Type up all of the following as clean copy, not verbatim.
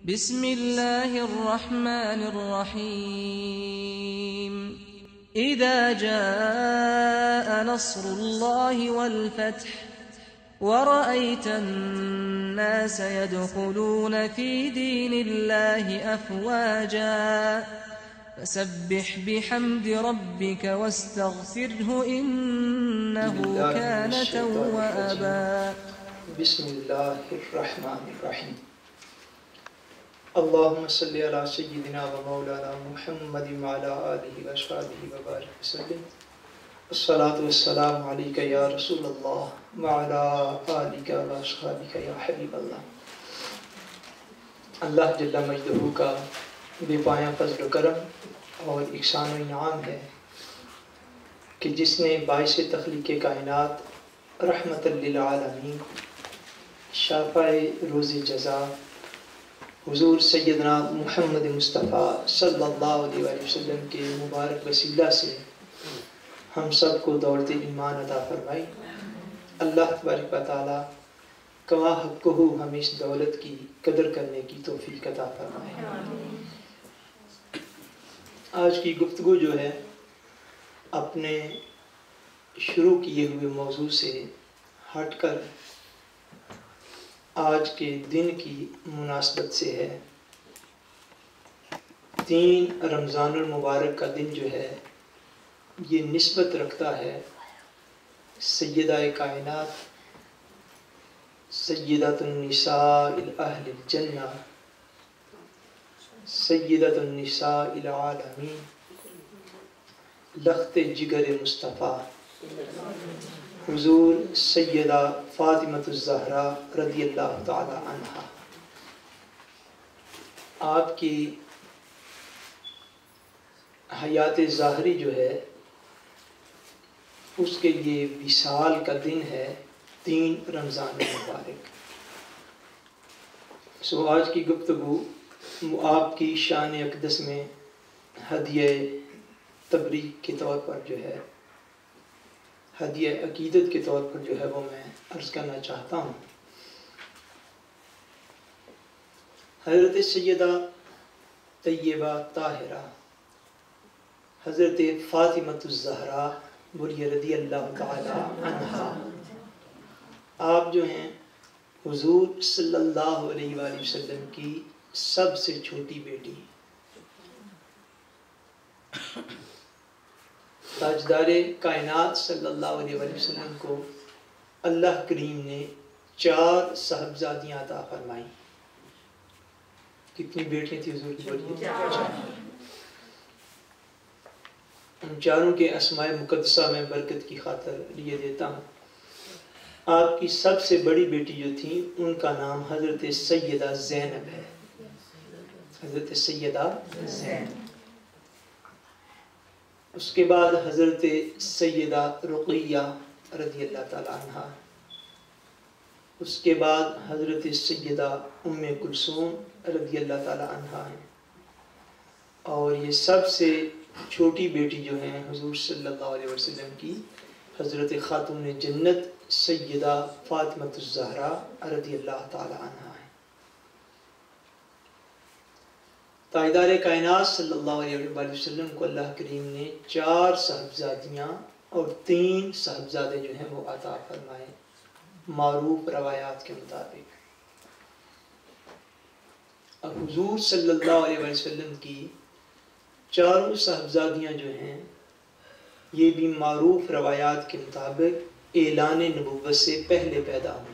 بسم الله الرحمن الرحيم إذا جاء نصر الله والفتح ورأيت الناس يدخلون في دين الله أفواجا فسبح بحمد ربك واستغفره إنه كان توابا. بسم الله الرحمن الرحيم. اللهم صل على سيدنا ومولانا محمد وعلى آله وأصحابه وبارك وسلم. الصلاة والسلام عليك يا رسول الله وعلى آلك وأصحابك يا حبيب الله. اللہ جل مجدہ کا بے پایاں فضل و کرم اور احسان و انعام ہے کہ جس نے باعث تخلیق کائنات رحمت للعالمین شافع روز جزا حضور سیدنا محمد مصطفیٰ صلی اللہ علیہ وسلم کے مبارک وسیلہ سے ہم سب کو دولت ایمان عطا فرمائی. اللہ تبارک و تعالی کما حقہ ہمیں اس دولت کی قدر کرنے کی توفیق عطا فرمائے. آج کی گفتگو جو ہے اپنے شروع کیے ہوئے موضوع سے ہٹ کر آج کے دن کی مناسبت سے ہے. 3 رمضان المبارک کا دن جو ہے یہ نسبت رکھتا ہے سیدہ کائنات سیدۃ النساء اہل الجنہ سیدۃ النساء العالمین لخت جگر مصطفیٰ حضور سیدہ فاطمۃ الزہرا رضی اللہ تعالی عنہا. آپ کی حیات ظاہری جو ہے اس کے لیے وصال کا دن ہے 3 رمضان مبارک. آج کی گفتگو آپ کی شان اقدس میں ہدیہ تبریک کے طور پر جو ہے ہدیہ عقیدت کے طور پر جو ہے وہ میں عرض کرنا چاہتا ہوں. حضرت سیدہ طیبہ طاہرہ حضرت فاطمۃ الزہرا رضی اللہ تعالی عنہا آپ جو ہیں حضور صلی اللہ علیہ وآلہ وسلم کی سب سے چھوٹی بیٹی. تاجدار کائنات صلی اللہ علیہ وآلہ وسلم کو اللہ کریم نے 4 صاحبزادیاں عطا فرمائیں. کتنی بیٹیاں تھیں حضور کی؟ 4. ان 4 کے اسماء مقدسہ میں برکت کی خاطر لیے دیتا ہوں. آپ کی سب سے بڑی بیٹی جو تھی ان کا نام حضرت سیدہ زینب ہے. حضرت سیدہ زینب. اس کے بعد حضرت سیدہ رقیہ رضی اللہ تعالی عنہا. اس کے بعد حضرت سیدہ ام کلثوم رضی اللہ تعالی عنہا ہیں. اور یہ سب سے چھوٹی بیٹی جو ہیں حضور صلی اللہ علیہ وسلم کی حضرت خاتون جنت سیدہ فاطمۃ الزہرا رضی اللہ تعالی عنہا ہیں. تاجدار کائنات صلی اللہ علیہ وسلم کو اللہ کریم نے 4 صاحبزادیاں اور 3 صاحبزادے جو ہیں وہ عطا فرمائے معروف روایات کے مطابق. اور حضور صلی اللہ علیہ وسلم کی 4 صاحبزادیاں جو ہیں یہ بھی معروف روایات کے مطابق اعلان نبوت سے پہلے پیدا ہوئی.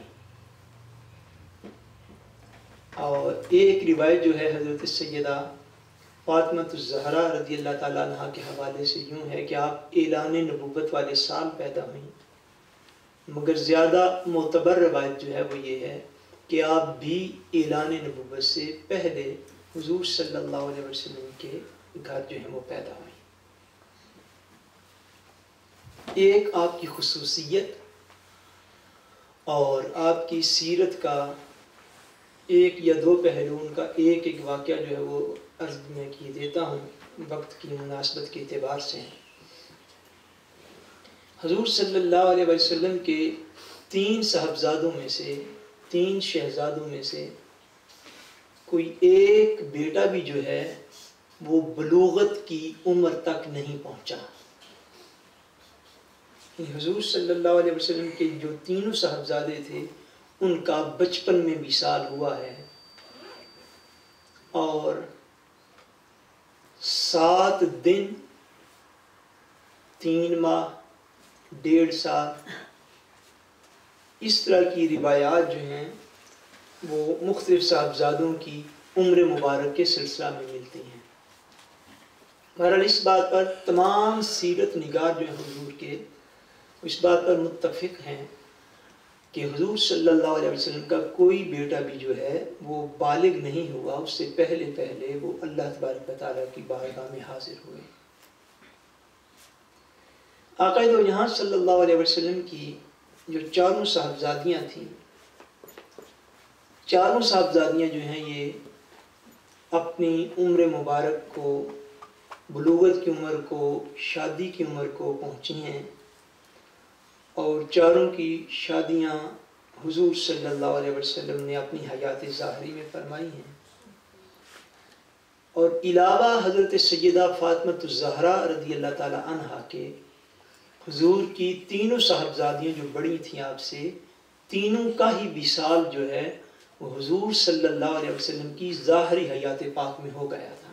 اور ایک روایت جو ہے حضرت سیدہ فاطمۃ الزہرا رضی اللہ تعالیٰ عنہ کے حوالے سے یوں ہے کہ آپ اعلان نبوت والے سال پیدا ہوئیں، مگر زیادہ معتبر روایت جو ہے وہ یہ ہے کہ آپ بھی اعلان نبوت سے پہلے حضور صلی اللہ علیہ وسلم کے گھر جو ہیں وہ پیدا ہوئیں. ایک آپ کی خصوصیت اور آپ کی سیرت کا 1 یا 2 پہلو ان کا ایک واقعہ جو ہے وہ عرض میں کیے دیتا ہوں وقت کی مناسبت کے اعتبار سے. حضور صلی اللہ علیہ وسلم کے 3 صاحبزادوں میں سے 3 شہزادوں میں سے کوئی ایک بیٹا بھی جو ہے وہ بلوغت کی عمر تک نہیں پہنچا۔ حضور صلی اللہ علیہ وسلم کے جو تینوں صاحبزادے تھے ان کا بچپن میں وصال ہوا ہے، اور 7 دن 3 ماہ 1.5 سال اس طرح کی روایات جو ہیں وہ مختلف صاحبزادوں کی عمر مبارک کے سلسلہ میں ملتی ہیں۔ بہرحال اس بات پر تمام سیرت نگار جو ہیں حضور کے اس بات پر متفق ہیں کہ حضور صلی اللہ علیہ وسلم کا کوئی بیٹا بھی جو ہے وہ بالغ نہیں ہوا، اس سے پہلے وہ اللہ تبارک و تعالیٰ کی بارگاہ میں حاضر ہوئے۔ آقا دو جہاں صلی اللہ علیہ وسلم کی جو 4 صاحبزادیاں تھیں، 4 صاحبزادیاں جو ہیں یہ اپنی عمر مبارک کو، بلوغت کی عمر کو، شادی کی عمر کو پہنچی ہیں، اور 4 کی شادیاں حضور صلی اللہ علیہ وسلم نے اپنی حیات ظاہری میں فرمائی ہیں، اور علاوہ حضرت سیدہ فاطمہ الزہرا رضی اللہ تعالی عنہا کے حضور کی 3 صاحبزادیاں جو بڑی تھیں آپ سے، تینوں کا ہی وصال جو ہے وہ حضور صلی اللہ علیہ وسلم کی ظاہری حیات پاک میں ہو گیا تھا۔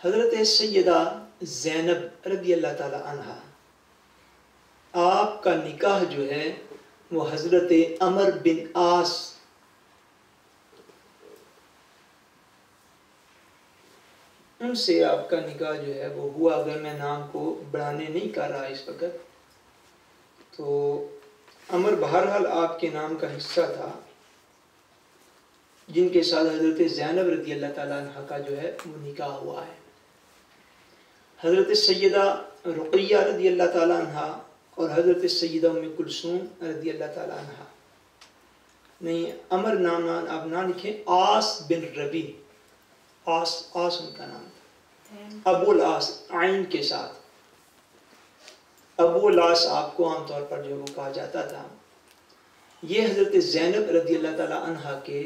حضرت سیدہ زینب رضی اللہ تعالی عنہا، آپ کا نکاح جو ہے وہ حضرت عمر بن عاص ان سے آپ کا نکاح جو ہے وہ ہوا۔ اگر میں نام کو بڑھانے نہیں کر رہا اس وقت تو عمر بہرحال آپ کے نام کا حصہ تھا، جن کے ساتھ حضرت زینب رضی اللہ تعالیٰ عنہ کا جو ہے وہ نکاح ہوا ہے۔ حضرت سیدہ رقیہ رضی اللہ تعالیٰ عنہ اور حضرت سیدہ ام کلثوم رضی اللہ تعالیٰ عنہ، نہیں عمر نام آپ نہ لکھیں، عاص بن ربی، عاص ان کا نام تھا، ابو العاص عین کے ساتھ، ابو العاص آپ کو عام طور پر جو وہ کہا جاتا تھا۔ یہ حضرت زینب رضی اللہ تعالیٰ عنہ کے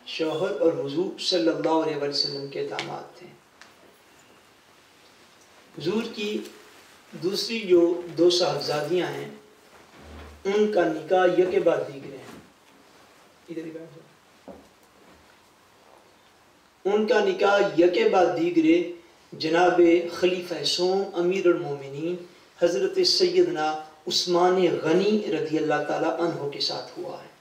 شوہر اور حضور صلی اللہ علیہ وسلم کے داماد تھے۔ حضور کی دوسری جو 2 صاحبزادیاں ہیں ان کا نکاح یکے بعد دیگرے ہیں، ادھر ہی بیٹھ جاؤ۔ ان کا نکاح یکے بعد دیگرے جناب خلیفہ سوم امیر المومنین حضرت سیدنا عثمان غنی رضی اللہ تعالی عنہ کے ساتھ ہوا ہے۔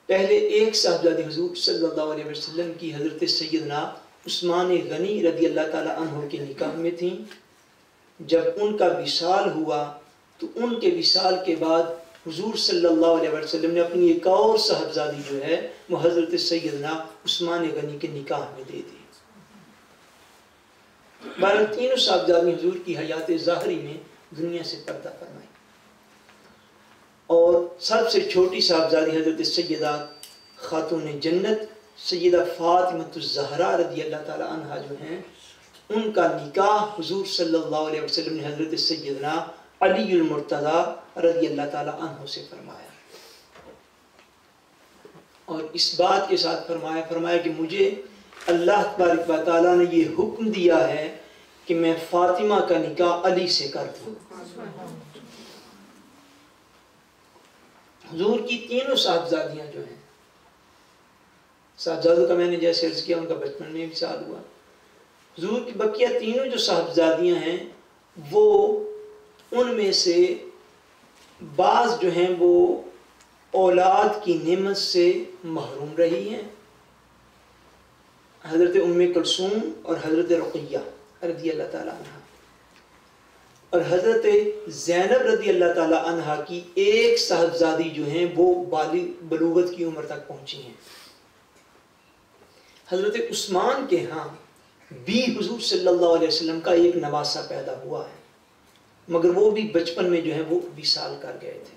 پہلے ایک صاحبزادی حضور صلی اللہ علیہ وسلم کی حضرت سیدنا عثمان غنی رضی اللہ تعالی عنہ کے نکاح میں تھیں۔ جب ان کا وصال ہوا تو ان کے وصال کے بعد حضور صلی اللہ علیہ وسلم نے اپنی ایک اور صاحبزادی جو ہے وہ حضرت سیدنا عثمان غنی کے نکاح میں دے دی۔ بہرحال 3 صاحبزادی حضور کی حیات ظاہری میں دنیا سے پردہ فرمائی، اور سب سے چھوٹی صاحبزادی حضرت سیدہ خاتون جنت سیدہ فاطمہ الزہرا رضی اللہ تعالی عنہا جو ہیں، ان کا نکاح حضور صلی اللہ علیہ وسلم نے حضرت سیدنا علی المرتضی رضی اللہ تعالی عنہ سے فرمایا، اور اس بات کے ساتھ فرمایا کہ مجھے اللہ تبارک و تعالیٰ نے یہ حکم دیا ہے کہ میں فاطمہ کا نکاح علی سے کر دوں۔ حضور کی 3 صاحبزادیاں جو ہیں، صاحبزادوں کا میں نے جیسے عرض کیا ان کا بچپن میں وصال ہوا، حضور کی بقیہ 3 جو صاحبزادیاں ہیں وہ ان میں سے بعض جو ہیں وہ اولاد کی نعمت سے محروم رہی ہیں، حضرت ام کلثوم اور حضرت رقیہ رضی اللہ تعالیٰ عنہ، اور حضرت زینب رضی اللہ تعالیٰ عنہ کی ایک صاحبزادی جو ہیں وہ بلوغت کی عمر تک پہنچی ہیں۔ حضرت عثمان کے ہاں بھی حضور صلی اللہ علیہ وسلم کا ایک نواسہ پیدا ہوا ہے، مگر وہ بھی بچپن میں جو ہے وہ وصال کر گئے تھے،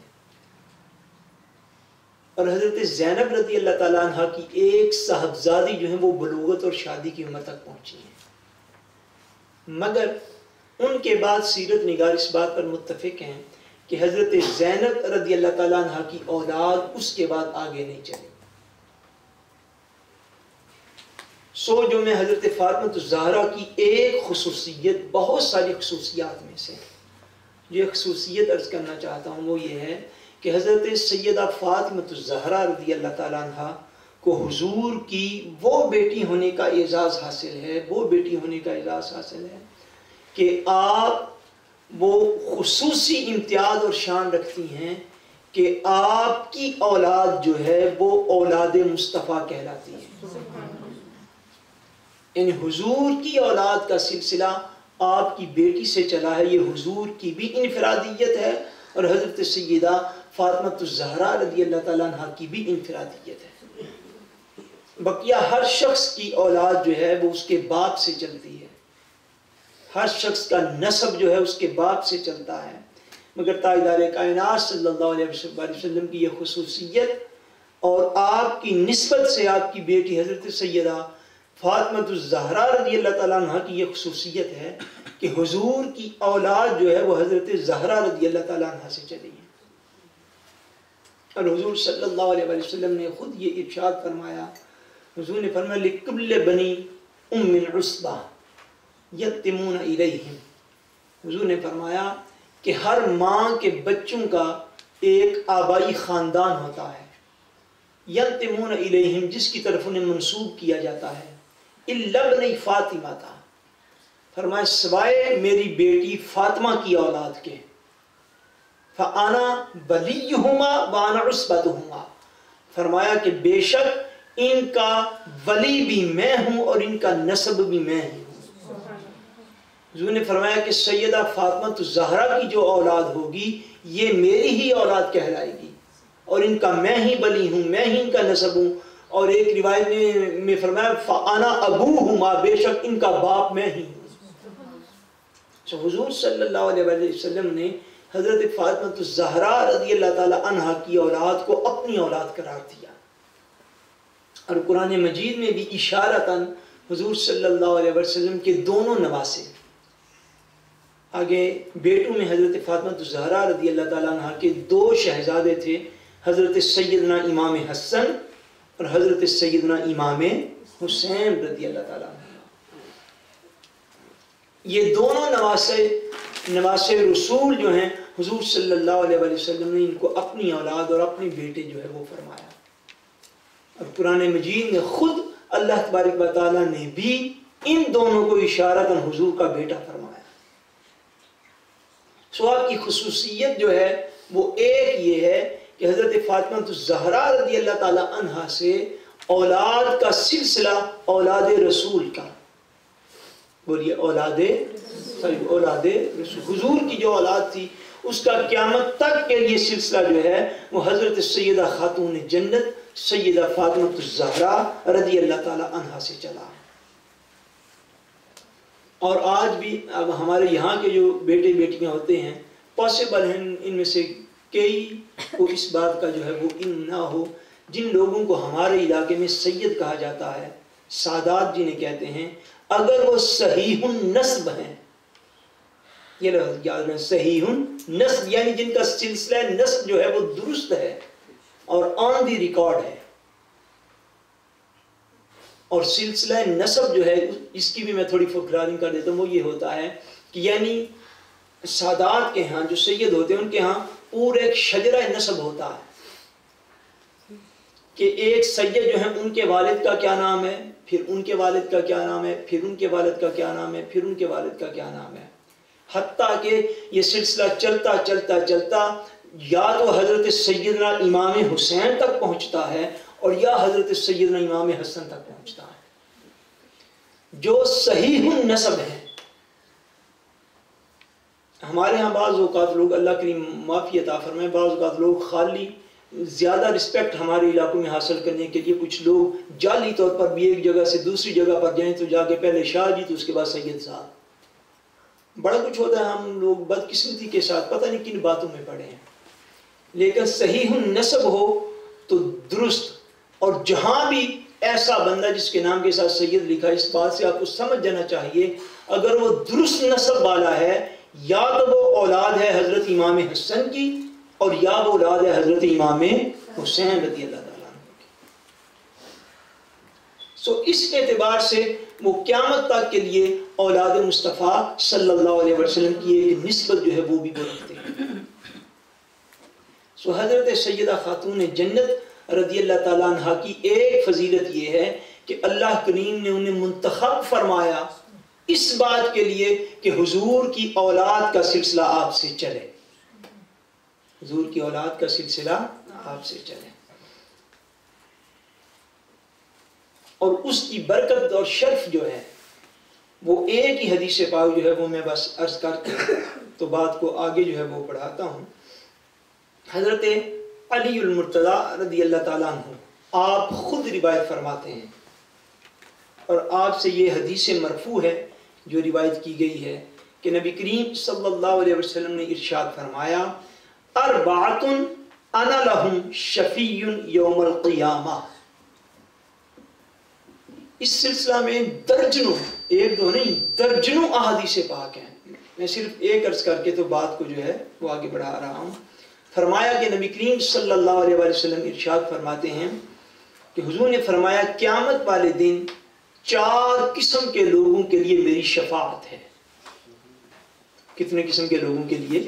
اور حضرت زینب رضی اللہ تعالیٰ عنہ کی ایک صاحبزادی جو ہیں وہ بلوغت اور شادی کی عمر تک پہنچی ہیں، مگر ان کے بعد سیرت نگار اس بات پر متفق ہیں کہ حضرت زینب رضی اللہ تعالیٰ عنہ کی اولاد اس کے بعد آگے نہیں چلی. جو میں حضرت فاطمہ الزہرا کی ایک خصوصیت بہت ساری خصوصیات میں سے جو ایک خصوصیت عرض کرنا چاہتا ہوں وہ یہ ہے کہ حضرت سیدہ فاطمہ الزہرا رضی اللہ تعالیٰ عنہ کو حضور کی وہ بیٹی ہونے کا اعزاز حاصل ہے کہ آپ وہ خصوصی امتیاز اور شان رکھتی ہیں کہ آپ کی اولاد جو ہے وہ اولاد مصطفیٰ کہلاتی ہے. یعنی حضور کی اولاد کا سلسلہ آپ کی بیٹی سے چلا ہے. یہ حضور کی بھی انفرادیت ہے اور حضرت سیدہ فاطمہ الزہرا رضی اللہ تعالیٰ عنہ کی بھی انفرادیت ہے. بقیہ ہر شخص کی اولاد جو ہے وہ اس کے باپ سے چلتی ہے. ہر شخص کا نسب جو ہے اس کے باپ سے چلتا ہے. مگر تاجدار کائنات صلی اللہ علیہ وسلم کی یہ خصوصیت اور آپ کی نسبت سے آپ کی بیٹی حضرت سیدہ فاطمہ الزہرا رضی اللہ تعالیٰ عنہ کی یہ خصوصیت ہے کہ حضور کی اولاد جو ہے وہ حضرت زہرا رضی اللہ تعالیٰ عنہ سے چلی ہے. اور حضور صلی اللہ علیہ وسلم نے خود یہ ارشاد فرمایا. حضور نے فرمایا لِكُلِّ بَنِي أُمٍّ عُصْبَةٍ يَتِّمُونَ إِلَيْهِمْ. حضور نے فرمایا کہ ہر ماں کے بچوں کا ایک آبائی خاندان ہوتا ہے. يَتِّمُونَ إِلَيْهِمْ جس کی طرف انہیں منسوب کیا جاتا ہے. إِلَّا بْنِي فاطمہ تھا. فرمایا سوائے میری بیٹی فاطمہ کی اولاد کے. فَأَنَا وَلِيُّهُمَا وَأَنَا عُصْبَتُهُمَا. فرمایا کہ بے شک ان کا ولی بھی میں ہوں اور ان کا نسب بھی میں ہوں. حضور نے فرمایا کہ سیدہ فاطمہ الزہرا کی جو اولاد ہوگی یہ میری ہی اولاد کہلائے گی اور ان کا میں ہی ولی ہوں, میں ہی ان کا نسب ہوں. اور ایک روایت میں فرمایا فَأَنَا أَبُوهُمَا بے شک ان کا باپ میں ہی ہوں. حضور صلی اللہ علیہ وسلم نے حضرت فاطمہ الزہرا رضی اللہ تعالی عنہ کی اولاد کو اپنی اولاد قرار دیا. اور قرآن مجید میں بھی اشارتاً حضور صلی اللہ علیہ وسلم کے دونوں نواسے آگے بیٹوں میں حضرت فاطمہ الزہرا رضی اللہ تعالیٰ عنہ کے دو شہزادے تھے, حضرت سیدنا امام حسن اور حضرت سیدنا امام حسین رضی اللہ تعالیٰ عنہ. یہ دونوں نواسے رسول جو ہیں حضور صلی اللہ علیہ وسلم نے ان کو اپنی اولاد اور اپنے بیٹے جو ہے وہ فرمایا. اور قرآن مجید میں خود اللہ تبارک و تعالیٰ نے بھی ان دونوں کو اشارتاً حضور کا بیٹا فرمایا. آپ کی خصوصیت جو ہے وہ ایک یہ ہے کہ حضرت فاطمہ الزہرا رضی اللہ تعالیٰ عنہ سے اولاد کا سلسلہ اولاد رسول کا, بولیے اولاد رسول, حضور کی جو اولاد تھی اس کا قیامت تک کے یہ سلسلہ جو ہے وہ حضرت سیدہ خاتون جنت سیدہ فاطمہ الزہرا رضی اللہ تعالیٰ عنہ سے چلا. اور آج بھی اب ہمارے یہاں کے جو بیٹے بیٹیاں ہوتے ہیں پاسبل ہیں ان میں سے کئی کو اس بات کا جو ہے وہ علم نہ ہو. جن لوگوں کو ہمارے علاقے میں سید کہا جاتا ہے, سادات جنہیں کہتے ہیں, اگر وہ صحیح النسب ہیں, یہ لفظ یاد رکھیں صحیح النسب یعنی جن کا سلسلہ نسب جو ہے وہ درست ہے اور آن دی ریکارڈ ہے. اور سلسلہ نسب جو ہے اس کی بھی میں تھوڑی فکرارنگ کر دیتا ہوں. وہ یہ ہوتا ہے کہ یعنی سادات کے ہاں جو سید ہوتے ہیں ان کے ہاں پورا ایک شجرہ نسب ہوتا ہے کہ ایک سید جو ہے ان کے والد کا کیا نام ہے, پھر ان کے والد کا کیا نام ہے, پھر ان کے والد کا کیا نام ہے, پھر ان کے والد کا کیا نام ہے, حتیٰ کہ یہ سلسلہ چلتا چلتا چلتا یا تو حضرت سیدنا امام حسین تک پہنچتا ہے اور یا حضرت سیدنا امام حسن تک پہنچتا ہے. جو صحیح النسب ہے, ہمارے ہاں بعض اوقات لوگ, اللہ کریم معافی عطا فرمائے, بعض اوقات لوگ خالی زیادہ رسپیکٹ ہمارے علاقوں میں حاصل کرنے کے لیے کچھ لوگ جعلی طور پر بھی ایک جگہ سے دوسری جگہ پر جائیں تو جا کے پہلے شاہ جی تو اس کے بعد سید صاحب, بڑا کچھ ہوتا ہے. ہم لوگ بدقسمتی کے ساتھ پتہ نہیں کن باتوں میں پڑے ہیں. لیکن صحیح النسب ہو تو درست, اور جہاں بھی ایسا بندہ جس کے نام کے ساتھ سید لکھا, اس بات سے آپ کو سمجھ جانا چاہیے اگر وہ درست نسب والا ہے یا تو وہ اولاد ہے حضرت امام حسن کی اور یا وہ اولاد ہے حضرت امام حسین رضی اللہ تعالیٰ عنہ کی. سو اس اعتبار سے وہ قیامت تک کے لیے اولاد مصطفیٰ صلی اللہ علیہ وسلم کی ایک نسبت جو ہے وہ بھی وہ رکھتے ہیں. سو حضرت سیدہ خاتون جنت رضی اللہ تعالیٰ عنہ کی ایک فضیلت یہ ہے کہ اللہ کریم نے انہیں منتخب فرمایا اس بات کے لیے کہ حضور کی اولاد کا سلسلہ آپ سے چلے. حضور کی اولاد کا سلسلہ آپ سے چلے اور اس کی برکت اور شرف جو ہے وہ ایک ہی حدیث پاک جو ہے وہ میں بس عرض کر کے تو بات کو آگے جو ہے وہ بڑھاتا ہوں. حضرت علی المرتضیٰ رضی اللہ تعالیٰ عنہ آپ خود روایت فرماتے ہیں اور آپ سے یہ حدیث مرفوع ہے جو روایت کی گئی ہے کہ نبی کریم صلی اللہ علیہ وسلم نے ارشاد فرمایا اربعۃ انا لہم شفیع یوم القیامہ. اس سلسلہ میں درجنوں، ایک دو نہیں درجنوں احادیث پاک ہیں. میں صرف ایک عرض کر کے تو بات کو جو ہے وہ آگے بڑھا رہا ہوں. فرمایا کہ نبی کریم صلی اللہ علیہ وسلم ارشاد فرماتے ہیں کہ حضور نے فرمایا قیامت والے دن 4 قسم کے لوگوں کے لیے میری شفاعت ہے. کتنے قسم کے لوگوں کے لیے؟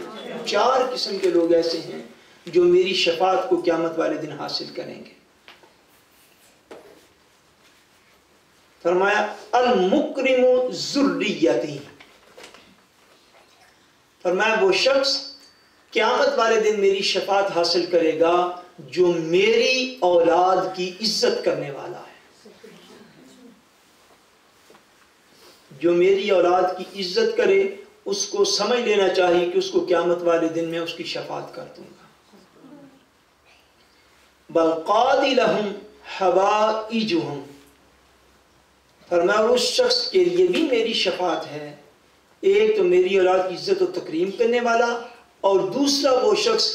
4 قسم کے لوگ ایسے ہیں جو میری شفاعت کو قیامت والے دن حاصل کریں گے. فرمایا المکرم ذریتی، فرمایا وہ شخص قیامت والے دن میری شفاعت حاصل کرے گا جو میری اولاد کی عزت کرنے والا ہے. جو میری اولاد کی عزت کرے اس کو سمجھ لینا چاہیے کہ اس کو قیامت والے دن میں اس کی شفاعت کر دوں گا. بل قاضی لہم حوائجہم، فرمایا اس شخص کے لیے بھی میری شفاعت ہے. ایک تو میری اولاد کی عزت و تکریم کرنے والا اور دوسرا وہ شخص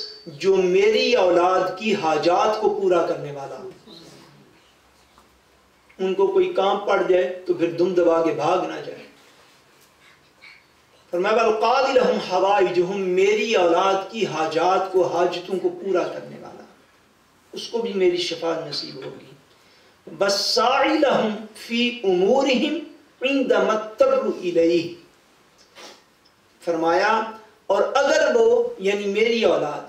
جو میری اولاد کی حاجات کو پورا کرنے والا. ان کو کوئی کام پڑ جائے تو پھر دم دبا کے بھاگ نہ جائے. فرمایا بل قاضی لہم حوائجہم، میری اولاد کی حاجات کو حاجتوں کو پورا کرنے والا، اس کو بھی میری شفاعت نصیب ہوگی. بس ساعی لہم فی امورہم عندما اضطروا الیہ، فرمایا اور اگر وہ یعنی میری اولاد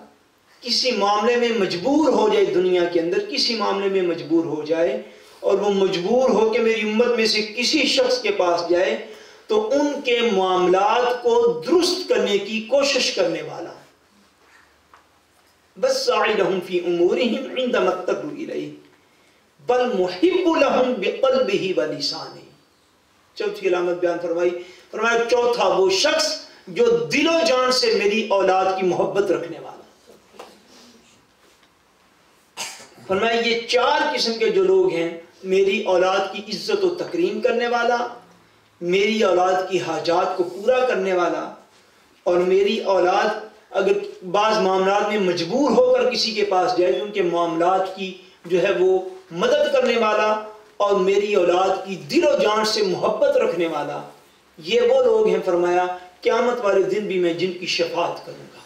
کسی معاملے میں مجبور ہو جائے، دنیا کے اندر کسی معاملے میں مجبور ہو جائے اور وہ مجبور ہو کے میری امت میں سے کسی شخص کے پاس جائے تو ان کے معاملات کو درست کرنے کی کوشش کرنے والا. بس ساعی لہم فی امورہم عندما اضطروا الیہ بل محب لہم بقلبہ ولسانہ. چوتھی علامت بیان فرمائی، فرمایا چوتھا وہ شخص جو دل و جان سے میری اولاد کی محبت رکھنے والا. فرمایا یہ 4 قسم کے جو لوگ ہیں، میری اولاد کی عزت و تکریم کرنے والا، میری اولاد کی حاجات کو پورا کرنے والا، اور میری اولاد اگر بعض معاملات میں مجبور ہو کر کسی کے پاس جائے تو ان کے معاملات کی جو ہے وہ مدد کرنے والا، اور میری اولاد کی دل و جان سے محبت رکھنے والا. یہ وہ لوگ ہیں فرمایا قیامت والے دن بھی میں جن کی شفاعت کروں گا.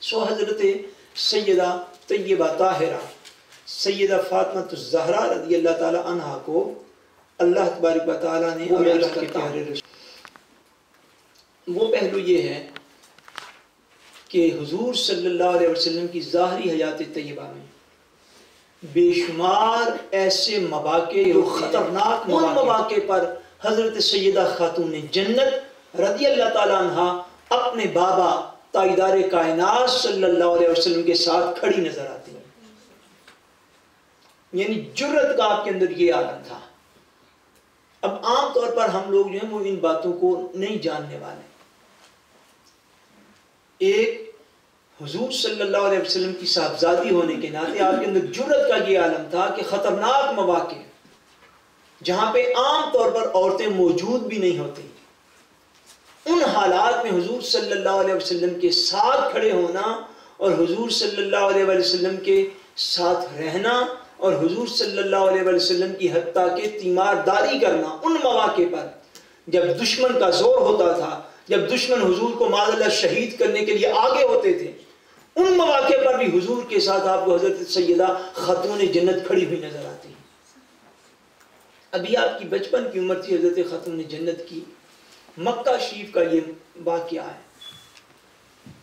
سو حضرت سیدہ طیبہ طاہرہ سیدہ فاطمہ الزہرا رضی اللہ تعالی عنہا کو اللہ تبارک و تعالیٰ نے وہ پہلو یہ ہے کہ حضور صلی اللہ علیہ وسلم کی ظاہری حیات طیبہ میں بے شمار ایسے مواقع جو خطرناک مواقع پر حضرت سیدہ خاتون جنت رضی اللہ تعالیٰ عنہ اپنے بابا تاجدار کائنات صلی اللہ علیہ وسلم کے ساتھ کھڑی نظر آتی ہیں. یعنی جرت کا آپ کے اندر یہ عالم تھا. اب عام طور پر ہم لوگ جو ہیں وہ ان باتوں کو نہیں جاننے والے. ایک حضور صلی اللہ علیہ وسلم کی صاحبزادی ہونے کے ناطے آپ کے اندر جرت کا یہ عالم تھا کہ خطرناک مواقع جہاں پہ عام طور پر عورتیں موجود بھی نہیں ہوتی، ان حالات میں حضور صلی اللہ علیہ وسلم کے ساتھ کھڑے ہونا اور حضور صلی اللہ علیہ وسلم کے ساتھ رہنا اور حضور صلی اللہ علیہ وسلم کی حتیٰ کہ تیمارداری کرنا ان مواقع پر جب دشمن کا زور ہوتا تھا، جب دشمن حضور کو معاذ اللہ شہید کرنے کے لیے آگے ہوتے تھے، ان مواقع پر بھی حضور کے ساتھ آپ کو حضرت سیدہ خاتون جنت کھڑی ہوئی نظر آتی ہیں۔ ابھی آپ کی بچپن کی عمر تھی حضرت خاتون جنت کی۔ مکہ شریف کا یہ واقعہ ہے۔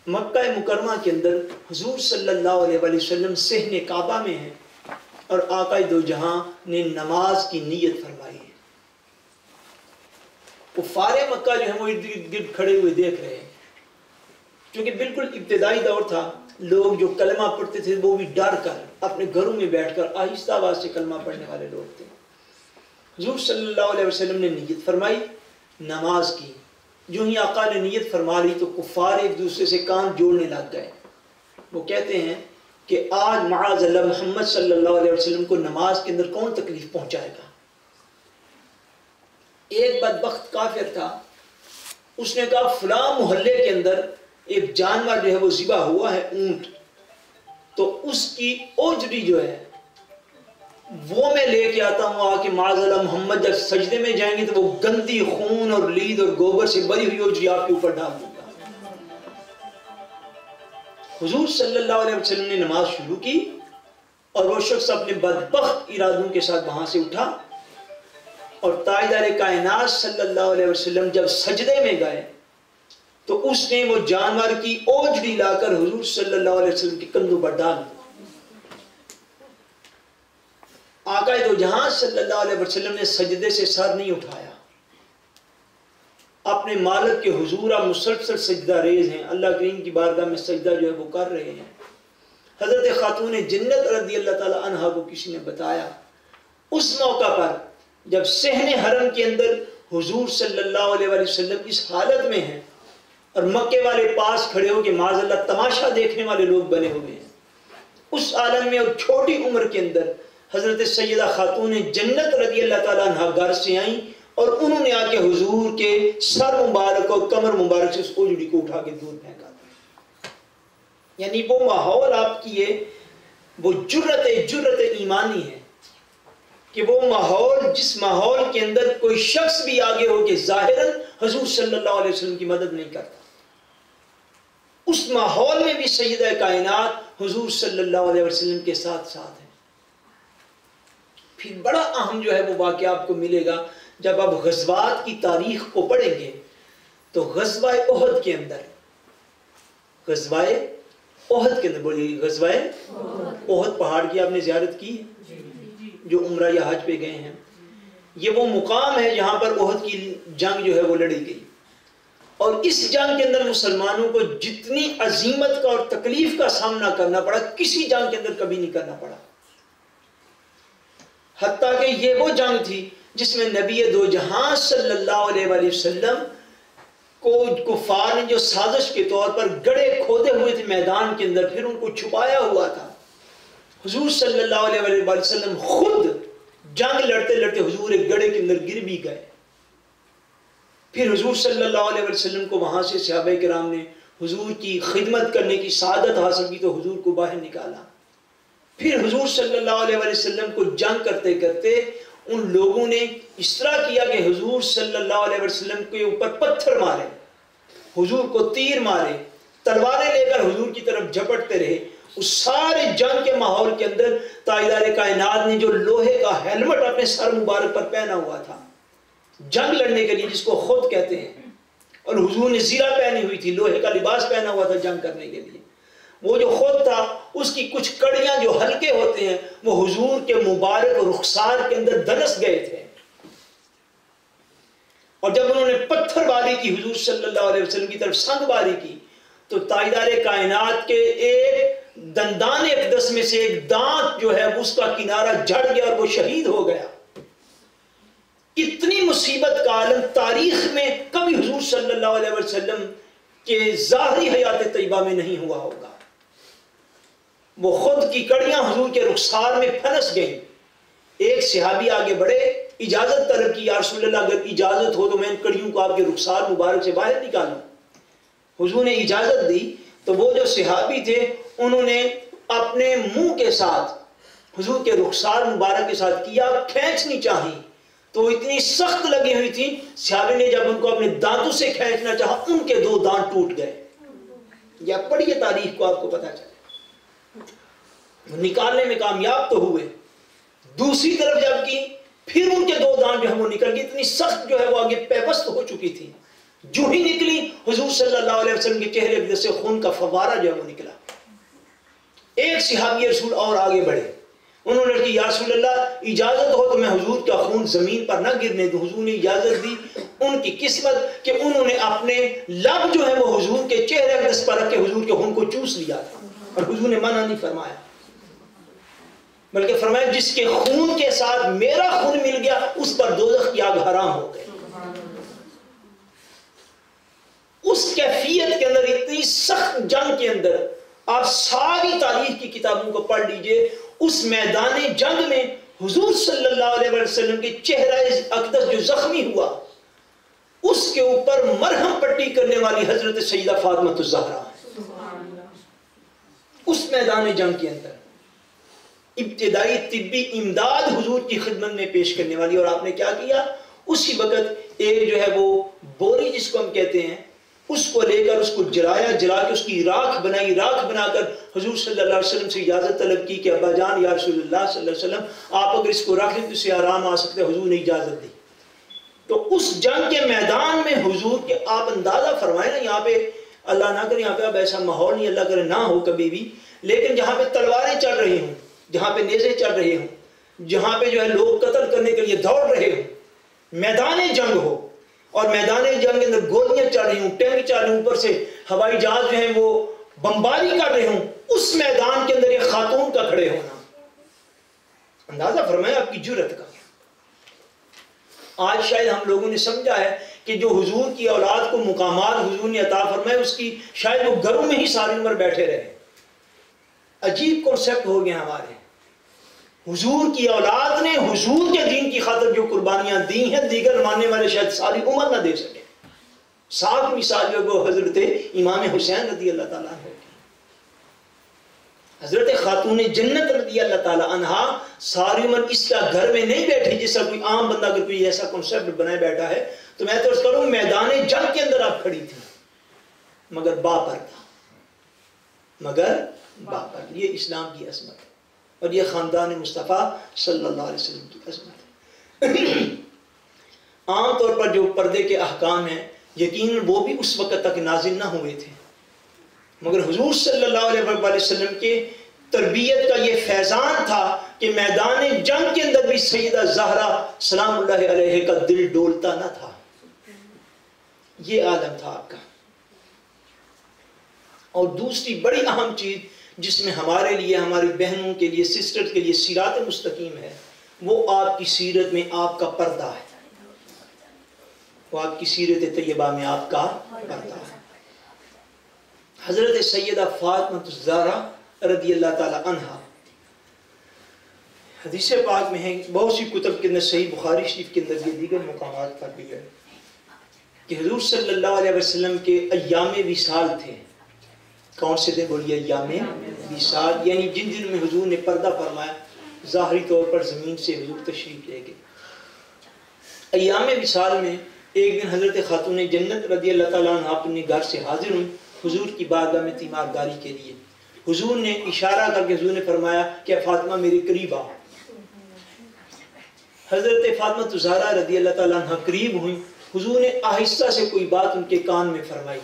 مکہ مکرمہ کے اندر حضور صلی اللہ علیہ وسلم صحن کعبہ میں ہیں اور آقا دو جہاں نے نماز کی نیت فرمائی ہے۔ کفار مکہ جو ہیں وہ ارد گرد کھڑے ہوئے دیکھ رہے ہیں، کیونکہ بالکل ابتدائی دور تھا۔ لوگ جو کلمہ پڑھتے تھے وہ بھی ڈر کر اپنے گھروں میں بیٹھ کر آہستہ آواز سے کلمہ پڑھنے والے لوگ تھے۔ حضور صلی اللہ علیہ وسلم نے نیت فرمائی نماز کی۔ جو ہی آقا نے نیت فرما لی تو کفار ایک دوسرے سے کان جوڑنے لگ گئے۔ وہ کہتے ہیں کہ آج معاذ اللہ محمد صلی اللہ علیہ وسلم کو نماز کے اندر کون تکلیف پہنچائے گا۔ ایک بدبخت کافر تھا، اس نے کہا فلاں محلے کے اندر ایک جانور جو ہے وہ ذبح ہوا ہے، اونٹ، تو اس کی اوجڑی جو ہے وہ میں لے کے آتا ہوں، آ کے معاذ اللہ محمد جب سجدے میں جائیں گے تو وہ گندی خون اور لید اور گوبر سے بری ہوئی اوجڑی آپ کے اوپر ڈال دوں گا۔ حضور صلی اللہ علیہ وسلم نے نماز شروع کی اور وہ شخص اپنے بدبخت ارادوں کے ساتھ وہاں سے اٹھا، اور تاجدار کائنات صلی اللہ علیہ وسلم جب سجدے میں گئے تو اس نے وہ جانور کی اوجڑی لا کر حضور صلی اللہ علیہ وسلم کے کندھوں پر ڈال دی۔ آقا دو جہاں صلی اللہ علیہ وسلم نے سجدے سے سر نہیں اٹھایا، اپنے مالک کے حضور آپ مسلسل سجدہ ریز ہیں، اللہ کریم کی بارگاہ میں سجدہ جو ہے وہ کر رہے ہیں۔ حضرت خاتون جنت رضی اللہ تعالی عنہا کو کسی نے بتایا، اس موقع پر جب صحن حرم کے اندر حضور صلی اللہ علیہ وسلم اس حالت میں ہیں اور مکے والے پاس کھڑے ہو کے معاذ اللہ تماشا دیکھنے والے لوگ بنے ہوئے ہیں، اس عالم میں اور چھوٹی عمر کے اندر حضرت سیدہ خاتون جنت رضی اللہ تعالیٰ عنہ گھر سے آئیں اور انہوں نے آ کے حضور کے سر مبارک اور کمر مبارک سے اس اوجڑی کو اٹھا کے دور پھینکا۔ یعنی وہ ماحول آپ کی ہے، وہ جرت ایمانی ہے کہ وہ ماحول، جس ماحول کے اندر کوئی شخص بھی آگے ہو کے ظاہراً حضور صلی اللہ علیہ وسلم کی مدد نہیں کرتا، اس ماحول میں بھی سیدہ کائنات حضور صلی اللہ علیہ وسلم کے ساتھ ساتھ ہے۔ پھر بڑا اہم جو ہے وہ واقعہ آپ کو ملے گا جب آپ غزوات کی تاریخ کو پڑھیں گے تو غزوہ احد کے اندر، غزوہ احد کے اندر بولیے، غزوہ احد پہاڑ کی آپ نے زیارت کی ہے جو عمرہ یا حج پہ گئے ہیں؟ یہ وہ مقام ہے جہاں پر احد کی جنگ جو ہے وہ لڑی گئی، اور اس جنگ کے اندر مسلمانوں کو جتنی عظیمت کا اور تکلیف کا سامنا کرنا پڑا کسی جنگ کے اندر کبھی نہیں کرنا پڑا۔ حتیٰ کہ یہ وہ جنگ تھی جس میں نبی دو جہاں صلی اللہ علیہ وسلم کو کفار نے جو سازش کے طور پر گڑھے کھودے ہوئے تھے میدان کے اندر، پھر ان کو چھپایا ہوا تھا۔ حضور صلی اللہ علیہ وسلم خود جنگ لڑتے لڑتے حضور ایک گڑھے کے اندر گر بھی گئے۔ پھر حضور صلی اللہ علیہ وسلم کو وہاں سے صحابہ کرام نے حضور کی خدمت کرنے کی سعادت حاصل کی تو حضور کو باہر نکالا۔ پھر حضور صلی اللہ علیہ وسلم کو جنگ کرتے کرتے ان لوگوں نے اس طرح کیا کہ حضور صلی اللہ علیہ وسلم کے اوپر پتھر مارے، حضور کو تیر مارے، تلواریں لے کر حضور کی طرف جھپٹتے رہے۔ اس سارے جنگ کے ماحول کے اندر تاجدار کائنات نے جو لوہے کا ہیلمٹ اپنے سر مبارک پر پہنا ہوا تھا جنگ لڑنے کے لیے، جس کو خود کہتے ہیں، اور حضور نے زیرہ پہنی ہوئی تھی، لوہے کا لباس پہنا ہوا تھا جنگ کرنے کے لیے، وہ جو خود تھا اس کی کچھ کڑیاں جو ہلکے ہوتے ہیں وہ حضور کے مبارک رخسار کے اندر دھنس گئے تھے، اور جب انہوں نے پتھر باری کی حضور صلی اللہ علیہ وسلم کی طرف سنگ باری کی تو تاجدار کائنات کے ایک دندان اقدس میں سے ایک دانت جو ہے اس کا کنارہ جھڑ گیا اور وہ شہید ہو گیا۔ اتنی مصیبت کا عالم تاریخ میں کبھی حضور صلی اللہ علیہ وسلم کے ظاہری حیات طیبہ میں نہیں ہوا ہوگا۔ وہ خود کی کڑیاں حضور کے رخسار میں پھنس گئیں۔ ایک صحابی آگے بڑھے، اجازت طلب کی، یا رسول اللہ اگر اجازت ہو تو میں ان کڑیوں کو آپ کے رخسار مبارک سے باہر نکالوں۔ حضور نے اجازت دی تو وہ جو صحابی تھے انہوں نے اپنے منہ کے ساتھ حضور کے رخسار مبارک کے ساتھ کیا، کھینچنی چاہی تو اتنی سخت لگی ہوئی تھی، صحابی نے جب ان کو اپنے دانتوں سے کھینچنا چاہا ان کے 2 دانت ٹوٹ گئے. یا پڑھیے تاریخ کو آپ کو پتا چلے. نکالنے میں کامیاب تو ہوئے، دوسری طرف جب کی پھر ان کے 2 دانت جو ہے وہ نکل گئی. اتنی سخت جو ہے وہ آگے پیوست ہو چکی تھی. جو ہی نکلی حضور صلی اللہ علیہ وسلم کے چہرے اقدس سے خون کا فوارہ جو ہے وہ نکلا. ایک صحابی رسول اور آگے بڑھے، انہوں نے کہا یا رسول اللہ اجازت ہو تو میں حضور کا خون زمین پر نہ گرنے دوں. حضور نے اجازت دی. ان کی قسمت کہ انہوں نے اپنے لب جو ہے وہ حضور کے چہرے اقدس پر رکھ کے حضور کے خون کو چوس لیا تھا، اور حضور نے منع نہیں فرمایا، بلکہ فرمایا جس کے خون کے ساتھ میرا خون مل گیا اس پر دوزخ کی آگ حرام ہو گئی. اس کیفیت کے اندر، اتنی سخت جنگ کے اندر، آپ ساری تاریخ کی کتابوں کو پڑھ لیجئے، اس میدان جنگ میں حضور صلی اللہ علیہ وسلم کے چہرہ اقدس جو زخمی ہوا اس کے اوپر مرہم پٹی کرنے والی حضرت سیدہ فاطمہ الزہرا. اس میدان جنگ کے اندر ابتدائی طبی امداد حضور کی خدمت میں پیش کرنے والی. اور آپ نے کیا کیا؟ اسی وقت ایک جو ہے وہ بوری جس کو ہم کہتے ہیں اس کو لے کر اس کو جلا کے اس کی راکھ بنائی. راکھ بنا کر حضور صلی اللہ علیہ وسلم سے اجازت طلب کی کہ ابا جان یا رسول اللہ صلی اللہ علیہ وسلم آپ اگر اس کو رکھ لیں تو اسے آرام آ سکتے. حضور نے اجازت دی. تو اس جنگ کے میدان میں حضور کے آپ اندازہ فرمائیں نا، یہاں پہ اللہ نہ کرے یہاں پہ اب ایسا ماحول نہیں، اللہ کرے نہ ہو کبھی بھی، لیکن جہاں پہ تلواریں چل رہی ہوں، جہاں پہ نیزے چل رہے ہوں، جہاں پہ جو ہے لوگ قتل کرنے کے لیے دوڑ رہے ہوں، میدان جنگ ہو اور میدان جنگ کے اندر گولیاں چل رہی ہوں، ٹینک چل رہے ہوں، اوپر سے ہوائی جہاز جو ہیں وہ بمباری کر رہے ہوں، اس میدان کے اندر ایک خاتون کا کھڑے ہونا، اندازہ فرمائیں آپ کی جرأت کا. آج شاید ہم لوگوں نے سمجھا ہے کہ جو حضور کی اولاد کو مقامات حضور نے عطا فرمائے اس کی شاید وہ گھروں میں ہی ساری عمر بیٹھے رہے. عجیب کنسپٹ ہو گیا ہمارے. حضور کی اولاد نے حضور کے دین کی خاطر جو قربانیاں دی ہیں دیگر ماننے والے شاید ساری عمر نہ دے سکے. صاف مثال جو وہ حضرت امام حسین رضی اللہ تعالیٰ عنہ کی، حضرت خاتون جنت رضی اللہ تعالیٰ عنہ ساری عمر اس کا گھر میں نہیں بیٹھی جیسا کوئی عام بندہ اگر کوئی ایسا کنسپٹ بنائے بیٹھا ہے تو میں تو اس کروں میدان جنگ کے اندر آپ کھڑی تھی مگر باپردہ، مگر باپردہ. یہ اسلام کی عظمت ہے اور یہ خاندان مصطفیٰ صلی اللہ علیہ وسلم کی عظمت ہے. عام طور پر جو پردے کے احکام ہیں یقیناً وہ بھی اس وقت تک نازل نہ ہوئے تھے، مگر حضور صلی اللہ علیہ وسلم کے تربیت کا یہ فیضان تھا کہ میدان جنگ کے اندر بھی سیدہ زہرا سلام اللہ علیہ کا دل ڈولتا نہ تھا. یہ عالم تھا آپ کا. اور دوسری بڑی اہم چیز جس میں ہمارے لیے، ہماری بہنوں کے لیے، سسٹر کے لیے صراط مستقیم ہے، وہ آپ کی سیرت میں آپ کا پردہ ہے. وہ آپ کی سیرت طیبہ میں آپ کا پردہ ہے. حضرت سیدہ فاطمہ الزہرا رضی اللہ تعالی عنہا، حدیث پاک میں ہے، بہت سی کتب کے اندر، صحیح بخاری شریف کے اندر، یہ دیگر مقامات پر بھی ہے کہ حضور صلی اللہ علیہ وسلم کے ایام وصال تھے. کون سے دن بولیے؟ ایام وصال، یعنی جن دن میں حضور نے پردہ فرمایا، ظاہری طور پر زمین سے حضور تشریف لے گئے. ایام وصال میں ایک دن حضرت خاتون جنت رضی اللہ تعالیٰ عنہ اپنے گھر سے حاضر ہوئی حضور کی بارگاہ میں تیمارداری کے لیے. حضور نے اشارہ کر کے حضور نے فرمایا کہ فاطمہ میرے قریب آؤ. حضرت فاطمہ الزہرا رضی اللہ تعالیٰ عنہ قریب ہوئی. حضور نے آہستہ سے کوئی بات ان کے کان میں فرمائی.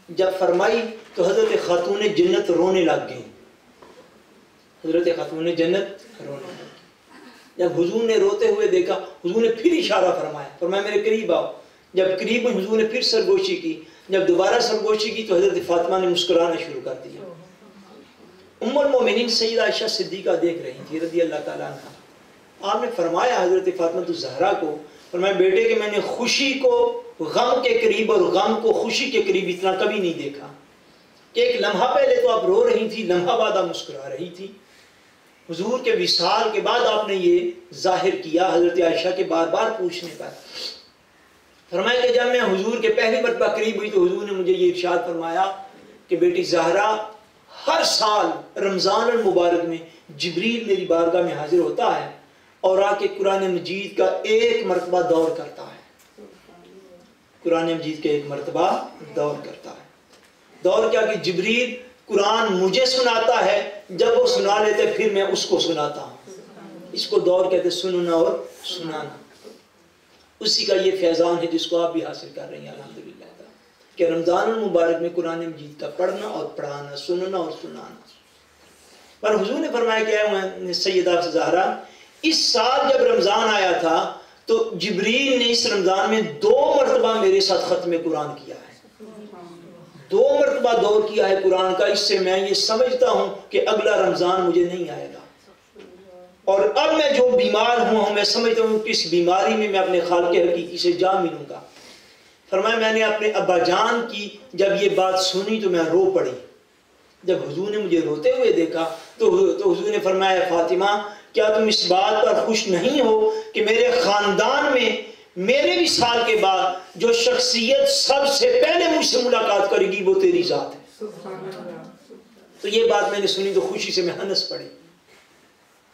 جب فرمائی تو حضرت خاتون جنت رونے لگ گئی. حضرت خاتون جنت رونے لگ گئی. جب حضور نے روتے ہوئے دیکھا، حضور نے پھر اشارہ فرمایا، فرمایا میرے قریب آؤ. جب قریب ہوئی حضور نے پھر سرگوشی کی. جب دوبارہ سرگوشی کی تو حضرت فاطمہ نے مسکرانا شروع کر دیا. ام المومنین سیدہ عائشہ صدیقہ دیکھ رہی تھی رضی اللہ تعالیٰ عنہ. آپ نے فرمایا حضرت فاطمہ الزہرا کو، فرمایا بیٹے کہ میں نے خوشی کو غم کے قریب اور غم کو خوشی کے قریب اتنا کبھی نہیں دیکھا کہ ایک لمحہ پہلے تو آپ رو رہی تھی، لمحہ بعد آپ مسکرا رہی تھی. حضور کے وصال کے بعد آپ نے یہ ظاہر کیا حضرت عائشہ کے بار بار پوچھنے پر. فرمایا کہ جب میں حضور کے پہلی مرتبہ قریب ہوئی تو حضور نے مجھے یہ ارشاد فرمایا کہ بیٹی زہرا، ہر سال رمضان المبارک میں جبریل میری بارگاہ میں حاضر ہوتا ہے اور آ کے قرآن مجید کا ایک مرتبہ دور کرتا ہے، قرآن مجید کا ایک مرتبہ دور کرتا ہے۔ دور کیا کہ جبریل قرآن مجھے سناتا ہے، جب وہ سنا لیتے پھر میں اس کو سناتا ہوں، اس کو دور کہتے سننا اور سنانا۔ اسی کا یہ فیضان ہے جس کو آپ بھی حاصل کر رہے ہیں الحمدللہ، کہ رمضان المبارک میں قرآن مجید کا پڑھنا اور پڑھانا، سننا اور سنانا۔ پر حضور نے فرمایا کہ اے سیدہ زہرا، اس سال جب رمضان آیا تھا تو جبریل نے اس رمضان میں 2 مرتبہ میرے ساتھ ختم قرآن کیا ہے، 2 مرتبہ دور کیا ہے قرآن کا۔ اس سے میں یہ سمجھتا ہوں کہ اگلا رمضان مجھے نہیں آئے گا، اور اب میں جو بیمار ہوں میں سمجھتا ہوں کہ اس بیماری میں اپنے خالق حقیقی سے جا ملوں گا۔ فرمایا میں نے اپنے ابا جان کی جب یہ بات سنی تو میں رو پڑی۔ جب حضور نے مجھے روتے ہوئے دیکھا تو حضور نے فرمایا فاطمہ کیا تم اس بات پر خوش نہیں ہو کہ میرے خاندان میں میرے بھی سال کے بعد جو شخصیت سب سے پہلے مجھ سے ملاقات کرے گی وہ تیری ذات ہے۔ تو یہ بات میں نے سنی تو خوشی سے میں ہنس پڑی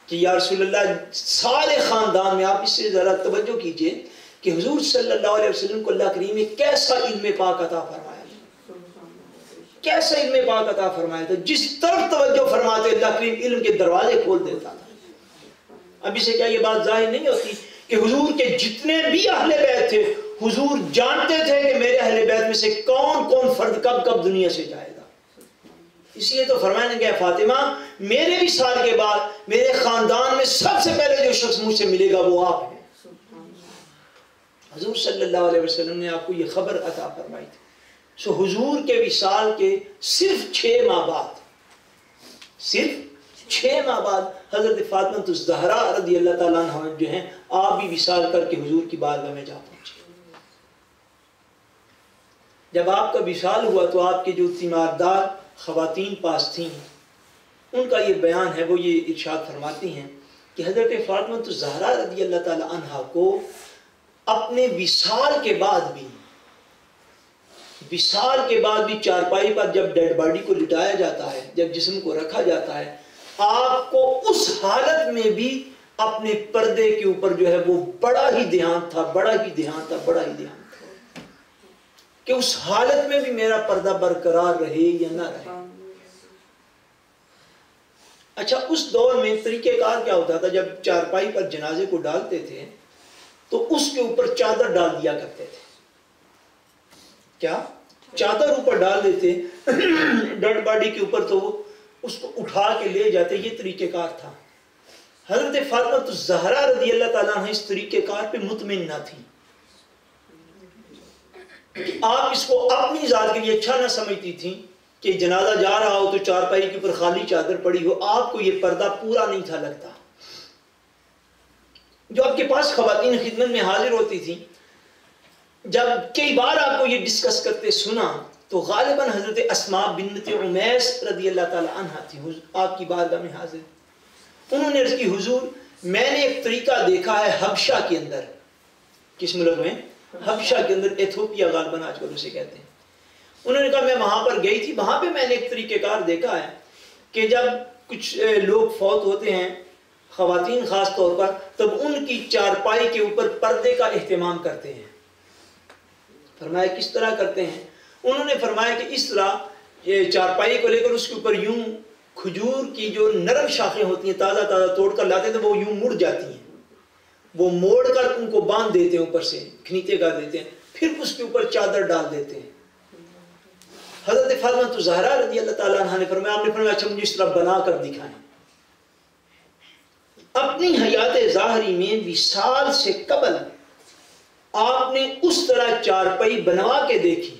کہ یا رسول اللہ، سارے خاندان میں آپ اس سے ذرا توجہ کیجئے کہ حضور صلی اللہ علیہ وسلم کو اللہ کریم نے کیسا علم پاک عطا فرمایا، کیسا علم پاک عطا فرمایا تھا، جس طرف توجہ فرماتے اللہ کریم علم کے دروازے کھول دیتا تھا۔ ابھی سے کیا یہ بات ظاہر نہیں ہوتی کہ حضور کے جتنے بھی اہل بیت تھے حضور جانتے تھے کہ میرے اہل بیت میں سے کون کون فرد کب کب دنیا سے جائے گا۔ اس لیے تو فرمایا گیا فاطمہ میرے بھی سال کے بعد میرے خاندان میں سب سے پہلے جو شخص مجھ سے ملے گا وہ آپ ہیں۔ حضور صلی اللہ علیہ وسلم نے آپ کو یہ خبر عطا فرمائی تھی۔ سو حضور کے وصال کے صرف 6 ماہ بعد، صرف 6 ماہ بعد حضرت فاطمہ الزہرا رضی اللہ تعالیٰ عنہ جو ہیں آپ بھی وصال کر کے حضور کی بارگاہ میں جا پہنچے۔ جب آپ کا وصال ہوا تو آپ کے جو تیماردار خواتین پاس تھیں ان کا یہ بیان ہے، وہ یہ ارشاد فرماتی ہیں کہ حضرت فاطمہ الزہرا رضی اللہ تعالیٰ عنہ کو اپنے وصال کے بعد بھی چارپائی پر جب ڈیڈ باڈی کو لٹایا جاتا ہے، جب جسم کو رکھا جاتا ہے، آپ کو اس حالت میں بھی اپنے پردے کے اوپر جو ہے وہ بڑا ہی دھیان تھا کہ اس حالت میں بھی میرا پردہ برقرار رہے یا نہ رہے۔ اچھا، اس دور میں طریقہ کار کیا ہوتا تھا؟ جب چارپائی پر جنازے کو ڈالتے تھے تو اس کے اوپر چادر ڈال دیا کرتے تھے۔ کیا؟ چادر اوپر ڈال دیتے ڈیڈ باڈی کے اوپر، تو وہ اس کو اٹھا کے لے جاتے، یہ طریقہ کار تھا۔ حضرت فاطمہ الزہرا رضی اللہ تعالیٰ عنہ اس طریقہ کار پہ مطمئن نہ تھی۔ آپ اس کو اپنی ذات کے لیے اچھا نہ سمجھتی تھیں کہ جنازہ جا رہا ہو تو چارپائی کے اوپر خالی چادر پڑی ہو، آپ کو یہ پردہ پورا نہیں تھا لگتا۔ جو آپ کے پاس خواتین خدمت میں حاضر ہوتی تھیں، جب کئی بار آپ کو یہ ڈسکس کرتے سنا تو غالباً حضرت اسماء بنت عمیس رضی اللہ تعالی عنہ تھی، آپ کی بارگاہ میں حاضر۔ انہوں نے عرض کی حضور میں نے ایک طریقہ دیکھا ہے حبشہ کے اندر۔ کس ملک میں؟ حبشہ کے اندر، ایتھوپیا غالباً آج کل اسے کہتے ہیں۔ انہوں نے کہا میں وہاں پر گئی تھی، وہاں پہ میں نے ایک طریقہ کار دیکھا ہے کہ جب کچھ لوگ فوت ہوتے ہیں، خواتین خاص طور پر، تب ان کی چارپائی کے اوپر پردے کا اہتمام کرتے ہیں۔ فرمایا کس طرح کرتے ہیں؟ انہوں نے فرمایا کہ اس طرح یہ چارپائی کو لے کر اس کے اوپر یوں کھجور کی جو نرم شاخیں ہوتی ہیں تازہ تازہ توڑ کر لاتے ہیں، وہ یوں مڑ جاتی ہیں، وہ موڑ کر ان کو باندھ دیتے ہیں، اوپر سے کھنیتے کر دیتے ہیں، پھر اس کے اوپر چادر ڈال دیتے ہیں۔ حضرت فاطمہ الزہرا رضی اللہ تعالیٰ عنہ نے فرمایا، آپ نے فرمایا اچھا مجھے اس طرح بنا کر دکھائیں۔ اپنی حیات ظاہری میں وصال سے قبل آپ نے اس طرح چارپائی بنوا کے دیکھی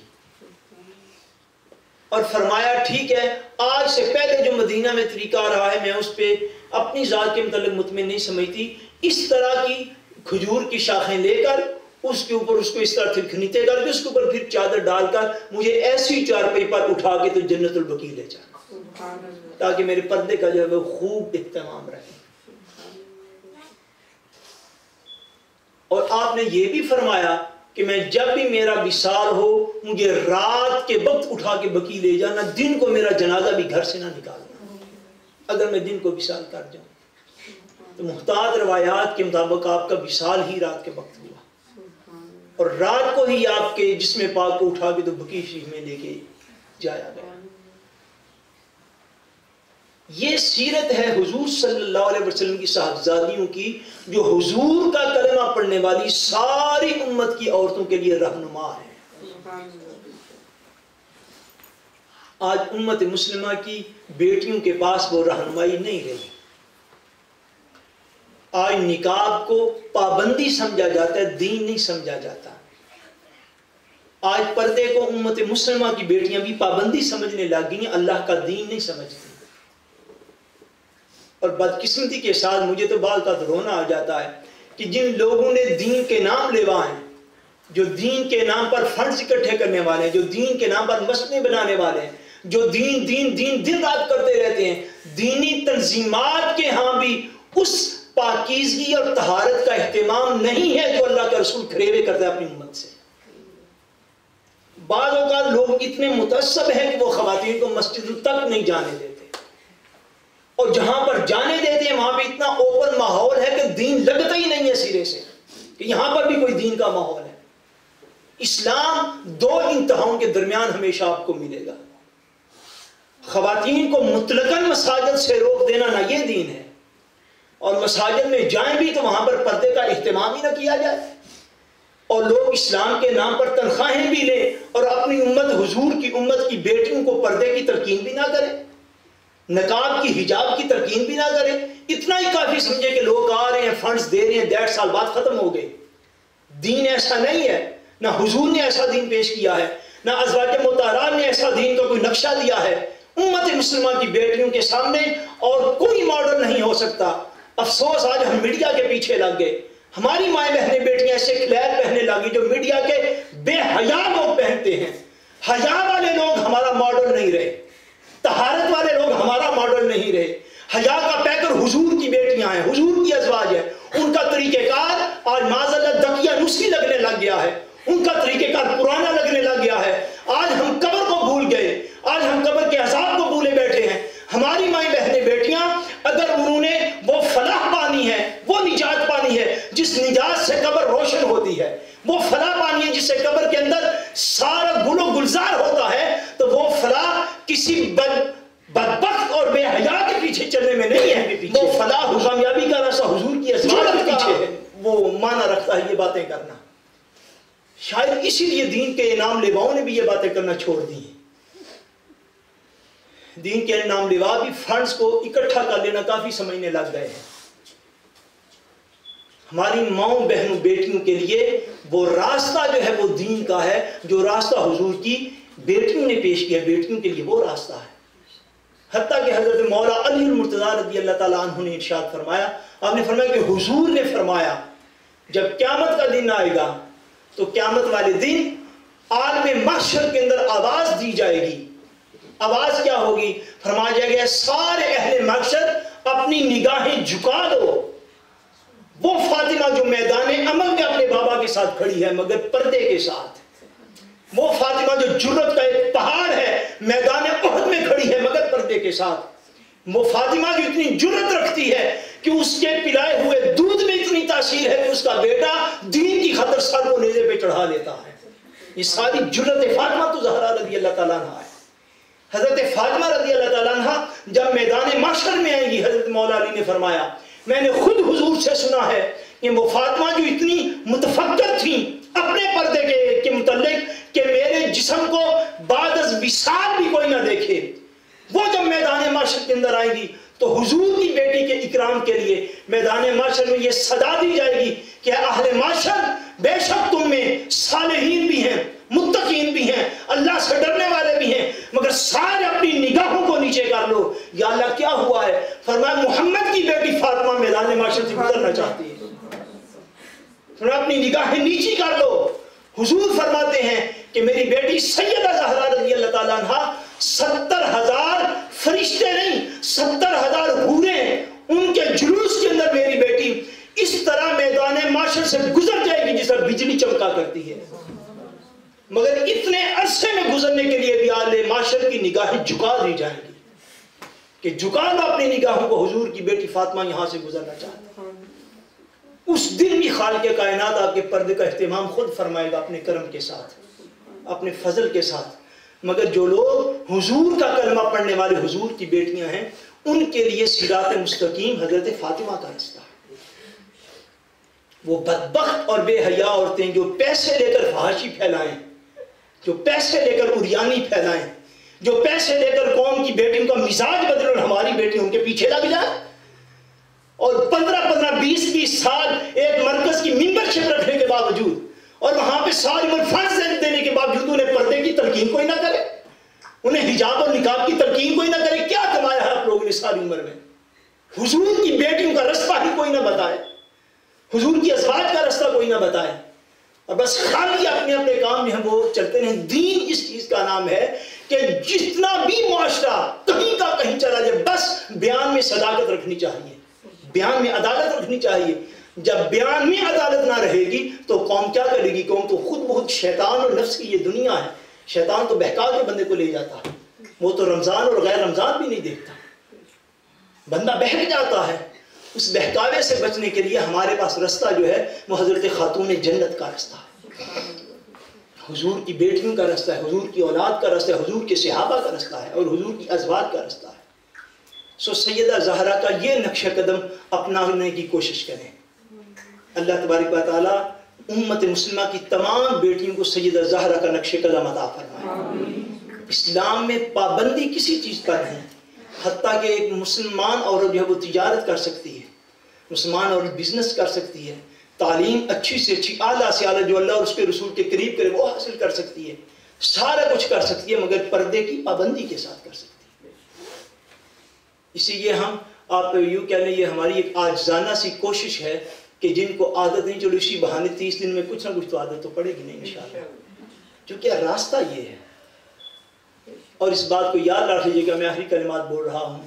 اور فرمایا ٹھیک ہے، آج سے پہلے جو مدینہ میں طریقہ آ رہا ہے میں اس پہ اپنی ذات کے متعلق مطمئن نہیں سمجھتی، اس طرح کی کھجور کی شاخیں لے کر اس کے اوپر اس کو اس طرح کھنیتے کر کے اس کے اوپر پھر چادر ڈال کر مجھے ایسی چارپائی پر اٹھا کے تو جنت البقیع لے جانا، تاکہ میرے پردے کا جو ہے وہ خوب اہتمام رہے۔ اور آپ نے یہ بھی فرمایا کہ میں جب بھی میرا وصال ہو مجھے رات کے وقت اٹھا کے بقیع لے جانا، دن کو میرا جنازہ بھی گھر سے نہ نکالنا اگر میں دن کو وصال کر جاؤں۔ تو محتاط روایات کے مطابق آپ کا وصال ہی رات کے وقت ہوا، اور رات کو ہی آپ کے جسم پاک کو اٹھا کے تو بقیع شریف میں لے کے جایا گیا۔ یہ سیرت ہے حضور صلی اللہ علیہ وسلم کی صاحبزادیوں کی، جو حضور کا کلمہ پڑھنے والی ساری امت کی عورتوں کے لیے رہنما ہے۔ آج امت مسلمہ کی بیٹیوں کے پاس وہ رہنمائی نہیں رہی۔ آج نقاب کو پابندی سمجھا جاتا ہے، دین نہیں سمجھا جاتا۔ آج پردے کو امت مسلمہ کی بیٹیاں بھی پابندی سمجھنے لگ گئی ہیں، اللہ کا دین نہیں سمجھتی۔ اور بدقسمتی کے ساتھ مجھے تو بعض کا رونا آ جاتا ہے کہ جن لوگوں نے دین کے نام لیوائے ہیں، جو دین کے نام پر فنڈز اکٹھے کرنے والے ہیں، جو دین کے نام پر مسجدیں بنانے والے ہیں، جو دن رات کرتے رہتے ہیں، دینی تنظیمات کے ہاں بھی اس پاکیزگی اور طہارت کا اہتمام نہیں ہے جو اللہ کا رسول کھریوے کرتا ہے اپنی امت سے۔ بعض اوقات لوگ اتنے متعصب ہیں کہ وہ خواتین کو مسجد تک نہیں جانے دیتے، اور جہاں پر جانے دیتے ہیں وہاں پہ اتنا اوپن ماحول ہے کہ دین لگتا ہی نہیں ہے سرے سے، کہ یہاں پر بھی کوئی دین کا ماحول ہے۔ اسلام دو انتہاؤں کے درمیان ہمیشہ آپ کو ملے گا۔ خواتین کو مطلقاً مساجد سے روک دینا نہ یہ دین ہے، اور مساجد میں جائیں بھی تو وہاں پر پردے کا اہتمام ہی نہ کیا جائے، اور لوگ اسلام کے نام پر تنخواہیں بھی لیں اور اپنی امت حضور کی امت کی بیٹیوں کو پردے کی تلقین بھی نہ کریں، نقاب کی حجاب کی تلقین بھی نہ کریں۔ اتنا ہی کافی سمجھے کہ لوگ آ رہے ہیں، فنڈز دے رہے ہیں، 1.5 سال بعد ختم ہو گئے۔ دین ایسا نہیں ہے، نہ حضور نے ایسا دین پیش کیا ہے، نہ ازواج مطہرات نے ایسا دین کا کوئی نقشہ دیا ہے۔ امت مسلمہ کی بیٹیوں کے سامنے اور کوئی ماڈل نہیں ہو سکتا۔ افسوس آج ہم میڈیا کے پیچھے لگ گئے، ہماری مائیں بہنیں بیٹیاں ایسے کلیئر پہننے لگی جو میڈیا کے بے حیا لوگ پہنتے ہیں۔ حیا والے لوگ ہمارا ماڈل نہیں رہے، طہارت والے لوگ ہمارا ماڈل نہیں رہے۔ حیا کا پیکر حضور کی بیٹیاں ہیں، حضور کی ازواج ہیں، ان کا طریقہ کار آج معاذ اللہ دقیہ نسخی لگنے لگ گیا ہے، ان کا طریقہ کار پرانا لگنے لگ گیا ہے۔ آج ہم قبر کو بھول گئے، آج ہم قبر کے عذاب کو بھولے بیٹھے ہیں۔ ہماری مائیں بہنیں بیٹیاں اگر انہوں نے وہ فلاح پانی ہے، وہ نجات پانی ہے جس نجات سے قبر روشن ہوتی ہے، وہ فلاح پانی ہے جس سے قبر کے اندر سارا گل و گلزار ہوتا ہے، تو وہ فلاح کسی بدبخت اور بے حیا کے پیچھے چلنے میں نہیں ہے، وہ فلاح و کامیابی کا راستہ حضور کی ازواج کے پیچھے ہے۔ وہ معنی رکھتا ہے یہ باتیں کرنا۔ شاید اسی لیے دین کے انعام لیواؤں نے بھی یہ باتیں کرنا چھوڑ دی ہیں۔ دین کے انعام لیوا بھی فنڈز کو اکٹھا کر لینا کافی سمجھنے لگ گئے ہیں۔ ہماری ماؤں بہنوں بیٹیوں کے لیے وہ راستہ جو ہے وہ دین کا ہے، جو راستہ حضور کی بیٹیوں نے پیش کیا، بیٹیوں کے لیے وہ راستہ ہے۔ حتیٰ کہ حضرت مولا علی المرتضیٰ رضی اللہ تعالیٰ عنہ نے ارشاد فرمایا، آپ نے فرمایا کہ حضور نے فرمایا جب قیامت کا دن آئے گا تو قیامت والے دن عالم محشر کے اندر آواز دی جائے گی۔ آواز کیا ہوگی؟ فرمایا جائے گا سارے اہل محشر اپنی نگاہیں جھکا دو۔ وہ فاطمہ جو میدان عمل میں اپنے بابا کے ساتھ کھڑی ہے مگر پردے کے ساتھ، وہ فاطمہ جو جرت کا ایک پہاڑ ہے میدان احد میں کھڑی ہے مگر پردے کے ساتھ، وہ فاطمہ جو اتنی جرت رکھتی ہے کہ اس کے پلائے ہوئے دودھ میں اتنی تاثیر ہے کہ اس کا بیٹا دین کی خاطر سر کو نیزے پہ چڑھا لیتا ہے۔ یہ ساری جرت فاطمہ تو زہرا رضی اللہ تعالیٰ عنہ ہے۔ حضرت فاطمہ رضی اللہ تعالیٰ عنہ جب میدان محشر میں آئیں گی، حضرت مولا علی نے فرمایا میں نے خود حضور سے سنا ہے کہ وہ فاطمہ جو اتنی متفکر تھیں اپنے پردے کے متعلق کہ میرے جسم کو بعد از وصال بھی کوئی نہ دیکھے، وہ جب میدان محشر کے اندر آئیں گی تو حضور کی بیٹی کے اکرام کے لیے میدان محشر میں یہ صدا دی جائے گی کہ اہل محشر بے شک تم میں صالحین بھی ہیں، متقین بھی ہیں، اللہ سے ڈرنے والے بھی ہیں، مگر سارے اپنی نگاہوں کو نیچے کر لو۔ یا اللہ کیا ہوا ہے؟ فرمایا محمد کی بیٹی فاطمہ میدان محشر سے گزرنا چاہتی ہے، فرمایا اپنی نگاہیں نیچی کر لو۔ حضور فرماتے ہیں کہ میری بیٹی سیدہ زہرا رضی اللہ تعالیٰ عنہ 70,000 فرشتے نہیں 70,000 حوریں ان کے جلوس کے اندر میری بیٹی اس طرح میدان محشر سے گزر جائے گی جس طرح بجلی چمکا کرتی ہے، مگر اتنے عرصے میں گزرنے کے لیے بھی اہل محشر کی نگاہیں جھکا دی جائیں گی کہ جھکا لو اپنی نگاہوں کو، حضور کی بیٹی فاطمہ یہاں سے گزرنا چاہتا ہے۔ اس دن بھی خالق کائنات آپ کے پردے کا اہتمام خود فرمائے گا اپنے کرم کے ساتھ، اپنے فضل کے ساتھ۔ مگر جو لوگ حضور کا کلمہ پڑھنے والے حضور کی بیٹیاں ہیں، ان کے لیے صراط مستقیم حضرت فاطمہ کا رستہ ہے۔ وہ بدبخت اور بے حیا عورتیں جو پیسے لے کر فحاشی پھیلائیں، جو پیسے لے کر عریانی پھیلائیں، جو پیسے لے کر قوم کی بیٹیوں کا مزاج بدلے اور ہماری بیٹیوں کے پیچھے لگ جائیں، اور 15-20 سال ایک مرکز کی ممبرشپ رکھنے کے باوجود اور وہاں پہ ساری عمر فرض دینے کے باوجود انہیں پردے کی تلقین کوئی نہ کرے، انہیں حجاب اور نقاب کی تلقین کوئی نہ کرے۔ کیا کمایا ہے آپ لوگوں نے ساری عمر میں؟ حضور کی بیٹیوں کا رستہ ہی کوئی نہ بتائے، حضور کی ازواج کا رستہ کوئی نہ بتائے، اور بس خالی اپنے اپنے کام جو ہیں وہ چلتے رہیں۔ دین اس چیز کا نام ہے کہ جتنا بھی معاشرہ کہیں کا کہیں چلا جائے، بس بیان میں صداقت رکھنی چاہیے، بیان میں عدالت رکھنی چاہیے۔ جب بیان میں عدالت نہ رہے گی تو قوم کیا کرے گی؟ قوم تو خود بہت شیطان اور نفس کی یہ دنیا ہے، شیطان تو بہکا کے بندے کو لے جاتا ہے، وہ تو رمضان اور غیر رمضان بھی نہیں دیکھتا، بندہ بہک جاتا ہے۔ اس بہکاوے سے بچنے کے لیے ہمارے پاس رستہ جو ہے وہ حضرت خاتون جنت کا رستہ ہے، حضور کی بیٹیوں کا رستہ ہے، حضور کی اولاد کا رستہ ہے، حضور کے صحابہ کا رستہ ہے اور حضور کی ازواج کا رستہ ہے۔ سو سیدہ زہرا کا یہ نقش قدم اپنانے کی کوشش کریں۔ اللہ تبارک و تعالی امت مسلمہ کی تمام بیٹیوں کو سیدہ زہرا کا نقش قدم عطا فرمائے۔ اسلام میں پابندی کسی چیز پر نہیں، حتیٰ کہ ایک مسلمان عورت جو ہے وہ تجارت کر سکتی ہے، مسلمان عورت بزنس کر سکتی ہے، تعلیم اچھی سے اچھی اعلیٰ سے اعلیٰ جو اللہ اور اس کے رسول کے قریب کرے وہ حاصل کر سکتی ہے، سارا کچھ کر سکتی ہے، مگر پردے کی پابندی کے ساتھ کر سکتی ہے۔ اسی لیے ہم آپ یوں کہہ لیں یہ ہماری ایک عاجزانہ سی کوشش ہے کہ جن کو عادت نہیں، چلو اسی بہانے 30 دن میں کچھ نہ کچھ تو عادت تو پڑے گی نہیں انشاءاللہ، کیونکہ راستہ یہ ہے۔ اور اس بات کو یاد رکھ لیجیے کہ میں آخری کلمات بول رہا ہوں،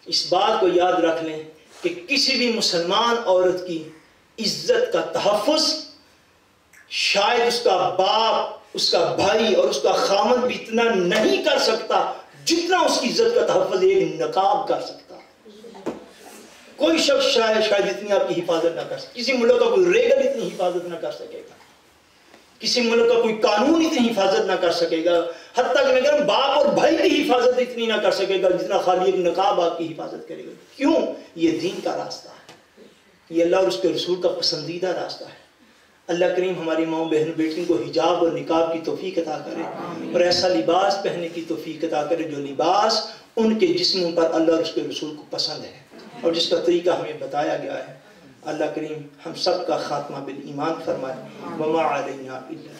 اس بات کو یاد رکھ لیں کہ کسی بھی مسلمان عورت کی عزت کا تحفظ شاید اس کا باپ، اس کا بھائی اور اس کا خامد بھی اتنا نہیں کر سکتا جتنا اس کی عزت کا تحفظ ایک نقاب کر سکتا۔ کوئی شخص شاید اتنی آپ کی حفاظت نہ کر سکے، کسی ملک کا کوئی ریگل اتنی حفاظت نہ کر سکے گا، کسی ملک کا کوئی قانون اتنی حفاظت نہ کر سکے گا، حتیٰ کہ میں کہوں باپ اور بھائی کی حفاظت اتنی نہ کر سکے گا جتنا خالی ایک نقاب آپ کی حفاظت کرے گا۔ کیوں؟ یہ دین کا راستہ ہے، یہ اللہ اور اس کے رسول کا پسندیدہ راستہ ہے۔ اللہ کریم ہماری ماؤں بہن بیٹیوں کو حجاب اور نقاب کی توفیق عطا کرے اور ایسا لباس پہننے کی توفیق عطا کرے جو لباس ان کے جسموں پر اللہ اور اس کے رسول کو پسند ہے اور جس کا طریقہ ہمیں بتایا گیا ہے۔ اللہ کریم ہم سب کا خاتمہ بالایمان فرمائے۔ وما علینا الا